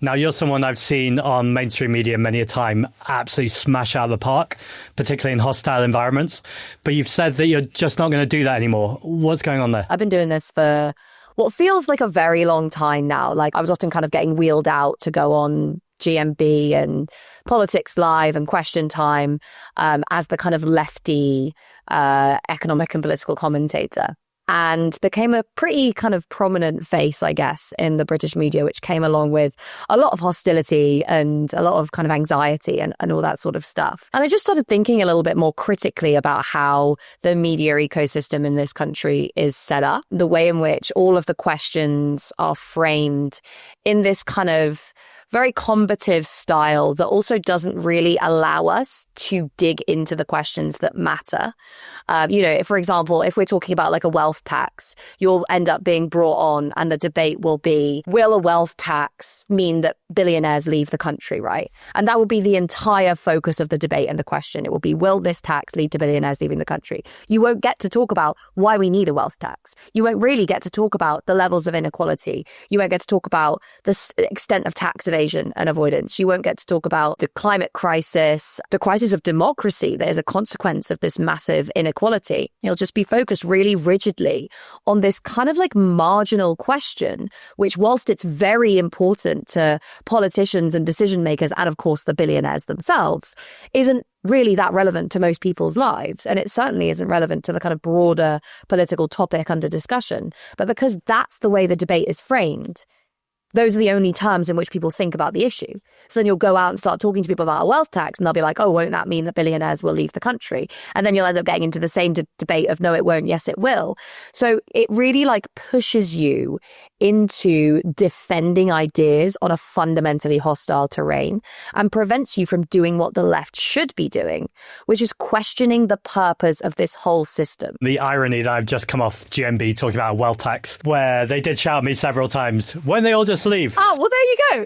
Now, you're someone I've seen on mainstream media many a time absolutely smash out of the park, particularly in hostile environments. But you've said that you're just not going to do that anymore. What's going on there? I've been doing this for what feels like a very long time now. Like, I was often kind of getting wheeled out to go on GMB and Politics Live and Question Time as the kind of lefty economic and political commentator, and became a pretty kind of prominent face, I guess, in the British media, which came along with a lot of hostility and a lot of kind of anxiety and all that sort of stuff. And I just started thinking a little bit more critically about how the media ecosystem in this country is set up, the way in which all of the questions are framed in this kind of very combative style that also doesn't really allow us to dig into the questions that matter. If, for example, if we're talking about like a wealth tax, you'll end up being brought on and the debate will be, will a wealth tax mean that billionaires leave the country, right? And that will be the entire focus of the debate and the question. It will be, will this tax lead to billionaires leaving the country? You won't get to talk about why we need a wealth tax. You won't really get to talk about the levels of inequality. You won't get to talk about the extent of tax evasion and avoidance. You won't get to talk about the climate crisis, the crisis of democracy that is a consequence of this massive inequality. You'll just be focused really rigidly on this kind of like marginal question, which, whilst it's very important to politicians and decision makers, and of course the billionaires themselves, isn't really that relevant to most people's lives. And it certainly isn't relevant to the kind of broader political topic under discussion. But because that's the way the debate is framed, those are the only terms in which people think about the issue. So then you'll go out and start talking to people about a wealth tax and they'll be like, oh, won't that mean that billionaires will leave the country? And then you'll end up getting into the same debate of no, it won't, yes, it will. So it really like pushes you into defending ideas on a fundamentally hostile terrain and prevents you from doing what the left should be doing, which is questioning the purpose of this whole system. The irony that I've just come off GMB talking about a wealth tax, where they did shout at me several times, when they all just leave. Oh, well, there you go.